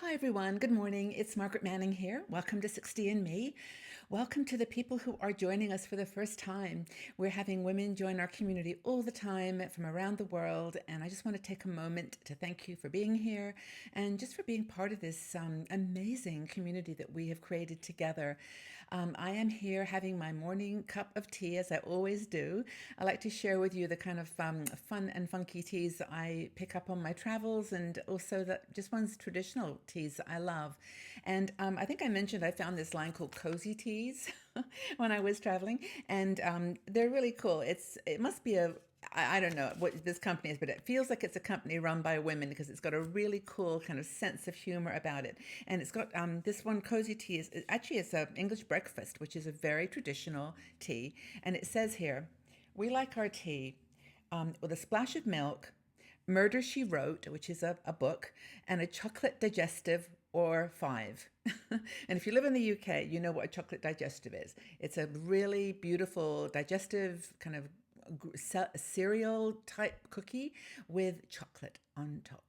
Hi, everyone. Good morning. It's Margaret Manning here. Welcome to 60 and Me. Welcome to the people who are joining us for the first time. We're having women join our community all the time from around the world. And I just want to take a moment to thank you for being here and just for being part of this amazing community that we have created together. I am here having my morning cup of tea, as I always do. I like to share with you the kind of fun and funky teas that I pick up on my travels, and also just one's traditional teas that I love. And I think I mentioned I found this line called Cozy Teas when I was traveling, and they're really cool. It must be I don't know what this company is, but it feels like it's a company run by women because it's got a really cool kind of sense of humor about it. And it's got this one, Cozy Tea, actually it's an English breakfast, which is a very traditional tea. And it says here, we like our tea with a splash of milk, Murder She Wrote, which is a book, and a chocolate digestive or five. And if you live in the UK, you know what a chocolate digestive is. It's a really beautiful digestive kind of cereal type cookie with chocolate on top.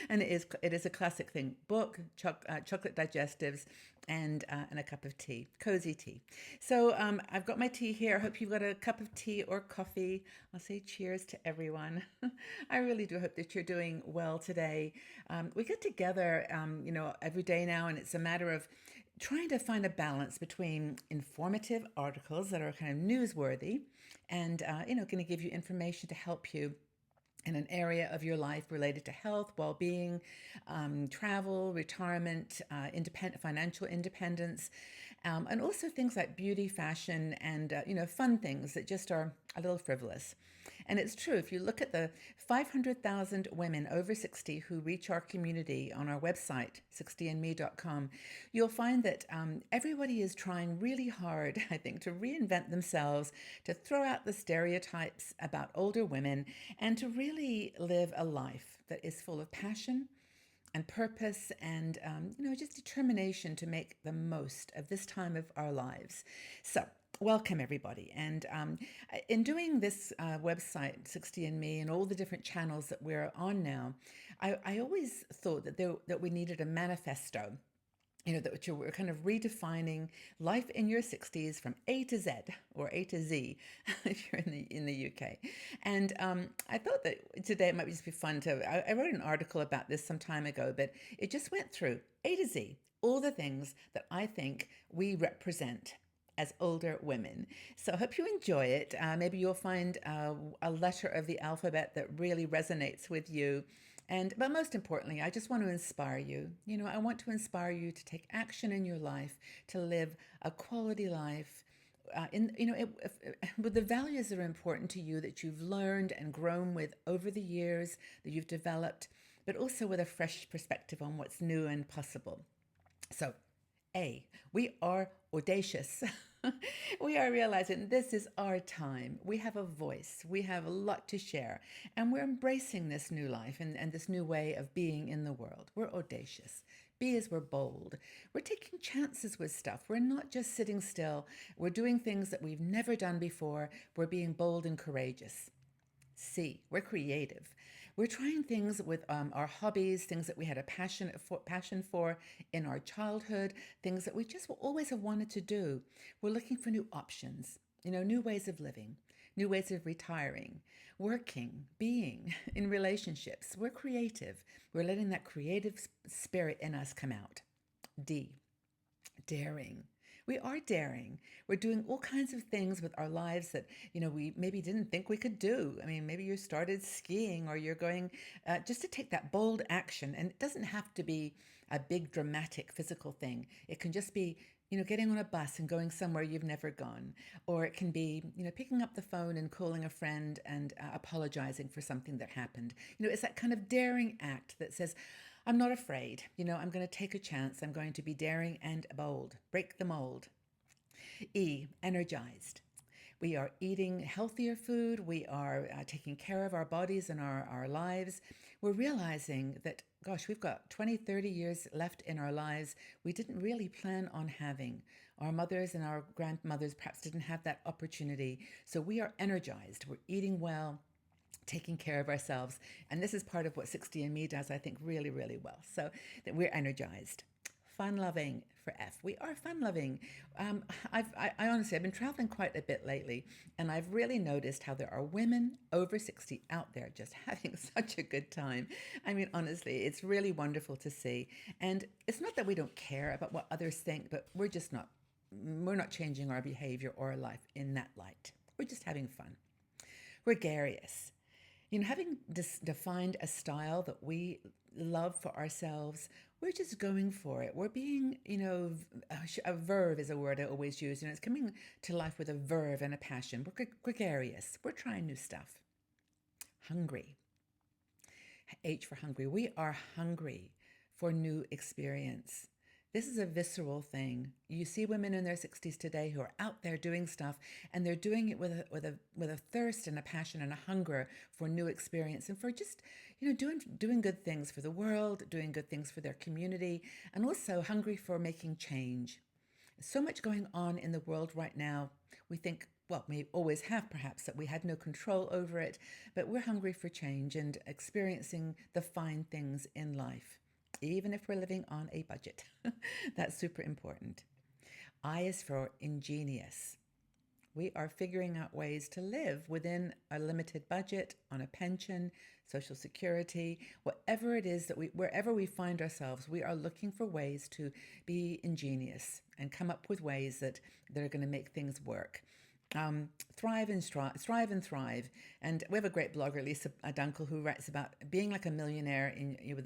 And it is a classic thing. Book, chocolate digestives, and a cup of tea, cozy tea. So I've got my tea here. I hope you've got a cup of tea or coffee. I'll say cheers to everyone. I really do hope that you're doing well today. We get together, every day now, and it's a matter of trying to find a balance between informative articles that are kind of newsworthy and, going to give you information to help you in an area of your life related to health, well-being, travel, retirement, financial independence, and also things like beauty, fashion, and fun things that just are a little frivolous. And it's true, if you look at the 500,000 women over 60 who reach our community on our website, 60andme.com, you'll find that everybody is trying really hard, I think, to reinvent themselves, to throw out the stereotypes about older women, and to really live a life that is full of passion and purpose and just determination to make the most of this time of our lives. So welcome everybody. And in doing this website 60andme and all the different channels that we're on now, I always thought that we needed a manifesto, that we're kind of redefining life in your 60s from A to Z, or A to Z if you're in the UK. And I thought that today it might just be fun I wrote an article about this some time ago, but it just went through A to Z, all the things that I think we represent as older women. So I hope you enjoy it. Maybe you'll find a letter of the alphabet that really resonates with you. But most importantly, I just want to inspire you. I want to inspire you to take action in your life, to live a quality life, with the values that are important to you, that you've learned and grown with over the years, that you've developed, but also with a fresh perspective on what's new and possible. So, A, we are audacious. We are realizing this is our time. We have a voice. We have a lot to share. And we're embracing this new life and this new way of being in the world. We're audacious. B is we're bold. We're taking chances with stuff. We're not just sitting still. We're doing things that we've never done before. We're being bold and courageous. C, we're creative. We're trying things with our hobbies, things that we had a passion for in our childhood, things that we just always have wanted to do. We're looking for new options, new ways of living, new ways of retiring, working, being in relationships. We're creative. We're letting that creative spirit in us come out. D, daring. We are daring. We're doing all kinds of things with our lives that, we maybe didn't think we could do. I mean, maybe you started skiing, or you're going just to take that bold action. And it doesn't have to be a big dramatic physical thing. It can just be, getting on a bus and going somewhere you've never gone. Or it can be, picking up the phone and calling a friend and apologizing for something that happened. It's that kind of daring act that says, I'm not afraid. I'm going to take a chance. I'm going to be daring and bold. Break the mold. E, energized. We are eating healthier food. We are taking care of our bodies and our lives. We're realizing that, gosh, we've got 20, 30 years left in our lives we didn't really plan on having. Our mothers and our grandmothers perhaps didn't have that opportunity. So we are energized. We're eating well. taking care of ourselves. And this is part of what 60andMe does, I think, really, really well. So that we're energized. Fun loving for F. We are fun loving. I honestly, I've been traveling quite a bit lately, and I've really noticed how there are women over 60 out there just having such a good time. I mean, honestly, it's really wonderful to see. And it's not that we don't care about what others think, but we're not changing our behavior or our life in that light. We're just having fun. Gregarious. Having defined a style that we love for ourselves, we're just going for it. We're being, a verve is a word I always use. It's coming to life with a verve and a passion. We're gregarious. We're trying new stuff. Hungry. H for hungry. We are hungry for new experience. This is a visceral thing. You see women in their 60s today who are out there doing stuff, and they're doing it with a thirst and a passion and a hunger for new experience and for just doing good things for the world, doing good things for their community, and also hungry for making change. So much going on in the world right now. We think, well, we always have perhaps, that we had no control over it, but we're hungry for change and experiencing the fine things in life, even if we're living on a budget. That's super important. I is for ingenious. We are figuring out ways to live within a limited budget, on a pension, Social Security, whatever it is wherever we find ourselves, we are looking for ways to be ingenious and come up with ways that are going to make things work. Thrive and thrive. And we have a great blogger, Lisa Dunkel, who writes about being like a millionaire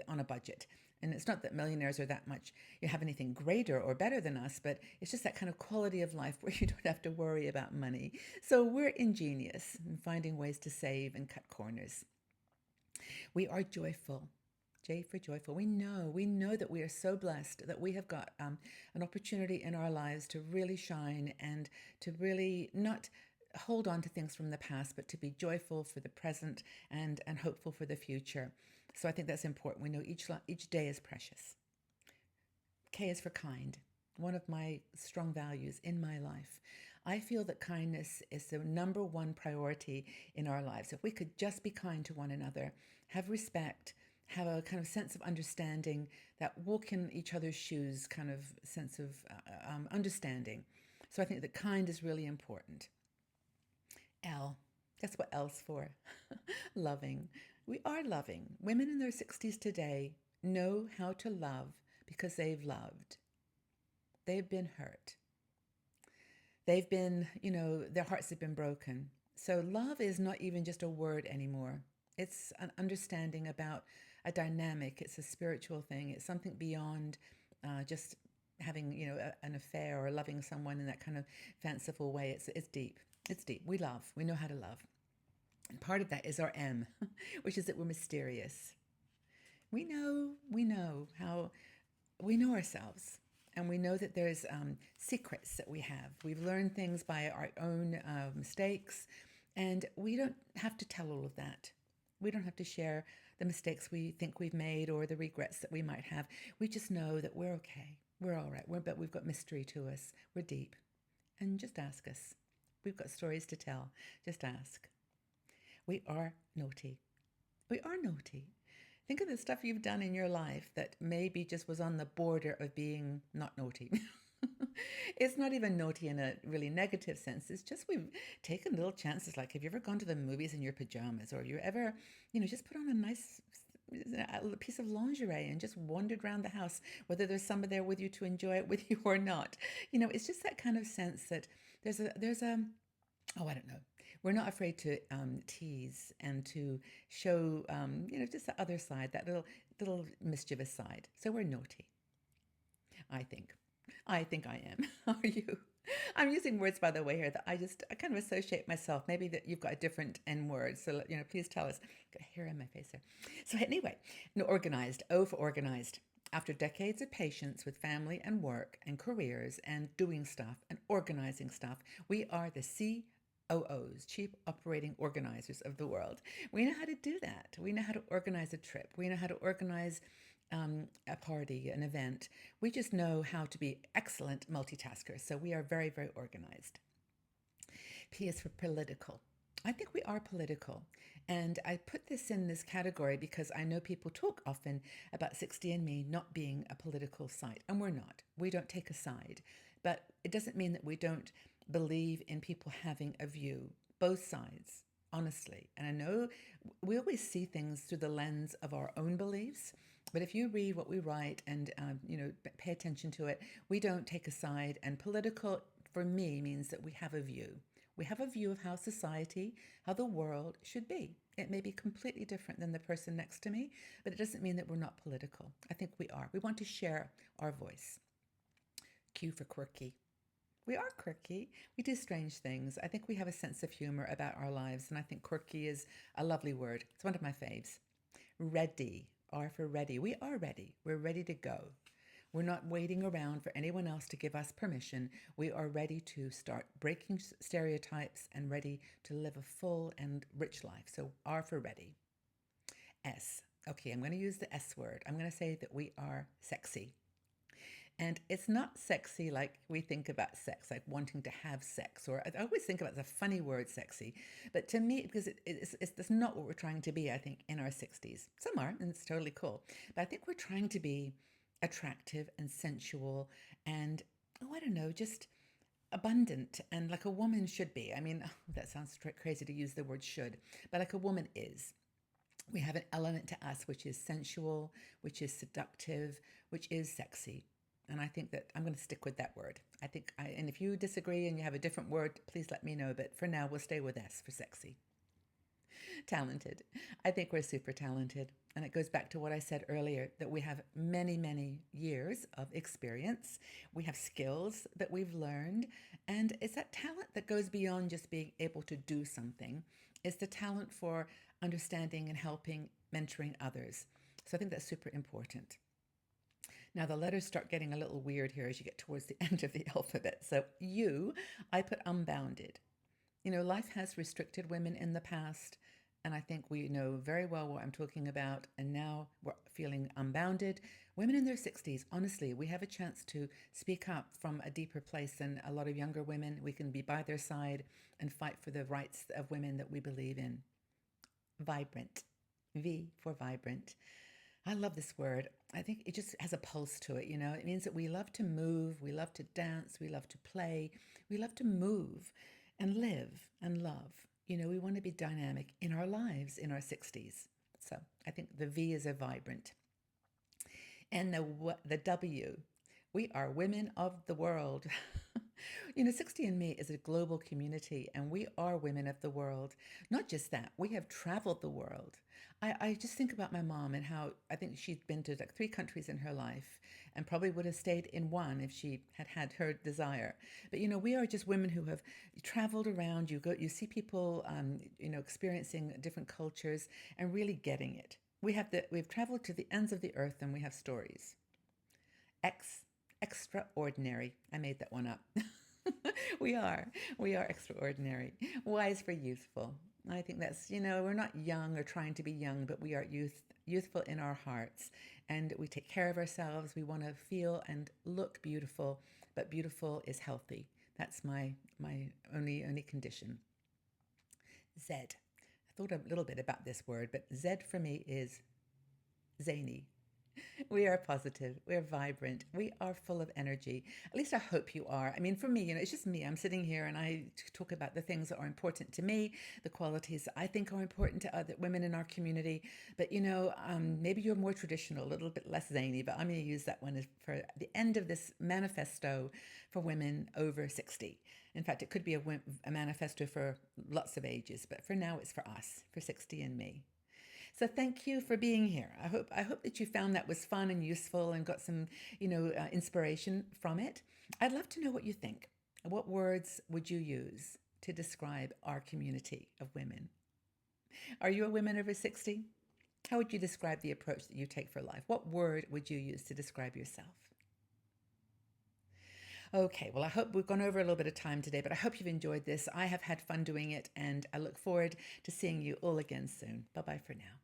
on a budget. And it's not that millionaires are that much, you have anything greater or better than us, but it's just that kind of quality of life where you don't have to worry about money. So we're ingenious in finding ways to save and cut corners. We are joyful. J for joyful. We know that we are so blessed that we have got an opportunity in our lives to really shine and to really not hold on to things from the past, but to be joyful for the present and hopeful for the future. So I think that's important. We know each day is precious. K is for kind. One of my strong values in my life. I feel that kindness is the number one priority in our lives. If we could just be kind to one another, have respect, have a kind of sense of understanding, that walk in each other's shoes kind of sense of understanding. So I think that kind is really important. L, guess what L's for? Loving. We are loving. Women in their 60s today know how to love because they've loved. They've been hurt. They've been, their hearts have been broken. So love is not even just a word anymore. It's an understanding about a dynamic. It's a spiritual thing. It's something beyond just having, an affair or loving someone in that kind of fanciful way. It's deep. It's deep. We love. We know how to love. And part of that is our M, which is that we're mysterious. We know how we know ourselves. And we know that there's secrets that we have. We've learned things by our own mistakes, and we don't have to tell all of that. We don't have to share the mistakes we think we've made or the regrets that we might have. We just know that we're okay. We're all right. But we've got mystery to us. We're deep. And just ask us. We've got stories to tell. Just ask. We are naughty. We are naughty. Think of the stuff you've done in your life that maybe just was on the border of being not naughty. It's not even naughty in a really negative sense. It's just we've taken little chances. Like, have you ever gone to the movies in your pajamas, or you ever, just put on a nice piece of lingerie and just wandered around the house, whether there's somebody there with you to enjoy it with you or not. It's just that kind of sense that there's a oh, I don't know. We're not afraid to tease and to show, just the other side, that little mischievous side. So we're naughty. I think I am. Are you? I'm using words, by the way, here that I kind of associate myself. Maybe that you've got a different N word. So, please tell us. Got hair on my face here. So anyway, organized. O for organized. After decades of patience with family and work and careers and doing stuff and organizing stuff, we are the COOs, Chief Operating Organizers of the world. We know how to do that. We know how to organize a trip. We know how to organize a party, an event. We just know how to be excellent multitaskers. So we are very, very organized. P is for political. I think we are political. And I put this in this category because I know people talk often about 60andMe not being a political site, and we're not. We don't take a side. But it doesn't mean that we don't believe in people having a view, both sides, honestly. And I know we always see things through the lens of our own beliefs. But if you read what we write and pay attention to it, we don't take a side. And political, for me, means that we have a view. We have a view of how society, how the world should be. It may be completely different than the person next to me, but it doesn't mean that we're not political. I think we are. We want to share our voice. Q for quirky. We are quirky. We do strange things. I think we have a sense of humor about our lives, and I think quirky is a lovely word. It's one of my faves. Ready. R for ready. We are ready. We're ready to go. We're not waiting around for anyone else to give us permission. We are ready to start breaking stereotypes and ready to live a full and rich life. So R for ready. S. Okay, I'm going to use the S word. I'm going to say that we are sexy. And it's not sexy like we think about sex, like wanting to have sex. Or I always think about the funny word sexy. But to me, because it's not what we're trying to be, I think, in our 60s. Some are, and it's totally cool. But I think we're trying to be attractive and sensual and, I don't know, just abundant and like a woman should be. I mean, that sounds crazy to use the word should, but like a woman is. We have an element to us which is sensual, which is seductive, which is sexy. And I think that I'm going to stick with that word. And if you disagree and you have a different word, please let me know. But for now, we'll stay with S for sexy. Talented. I think we're super talented. And it goes back to what I said earlier, that we have many, many years of experience. We have skills that we've learned. And it's that talent that goes beyond just being able to do something. It's the talent for understanding and helping, mentoring others. So I think that's super important. Now, the letters start getting a little weird here as you get towards the end of the alphabet. So U, I put unbounded. Life has restricted women in the past, and I think we know very well what I'm talking about. And now we're feeling unbounded. Women in their 60s, honestly, we have a chance to speak up from a deeper place than a lot of younger women. We can be by their side and fight for the rights of women that we believe in. Vibrant. V for vibrant. I love this word. I think it just has a pulse to it, It means that we love to move, we love to dance, we love to play, we love to move and live and love. We want to be dynamic in our lives in our 60s. So I think the V is a vibrant. And the W, we are women of the world. 60andMe is a global community, and we are women of the world. Not just that, we have traveled the world. I just think about my mom and how I think she'd been to like 3 countries in her life and probably would have stayed in one if she had had her desire. But, we are just women who have traveled around. You see people, experiencing different cultures and really getting it. We've traveled to the ends of the earth and we have stories. Extraordinary. I made that one up. We are extraordinary. Wise for youthful. I think that's, we're not young or trying to be young, but we are youthful in our hearts, and we take care of ourselves. We want to feel and look beautiful, but beautiful is healthy. That's my only condition. Z. I thought a little bit about this word, but Z for me is zany. We are positive. We're vibrant. We are full of energy. At least I hope you are. I mean, for me, it's just me. I'm sitting here and I talk about the things that are important to me, the qualities that I think are important to other women in our community. But, maybe you're more traditional, a little bit less zany, but I'm going to use that one for the end of this manifesto for women over 60. In fact, it could be a manifesto for lots of ages, but for now it's for us, for 60andMe. So thank you for being here. I hope that you found that was fun and useful and got some, inspiration from it. I'd love to know what you think. What words would you use to describe our community of women? Are you a woman over 60? How would you describe the approach that you take for life? What word would you use to describe yourself? Okay, well, I hope we've gone over a little bit of time today, but I hope you've enjoyed this. I have had fun doing it, and I look forward to seeing you all again soon. Bye-bye for now.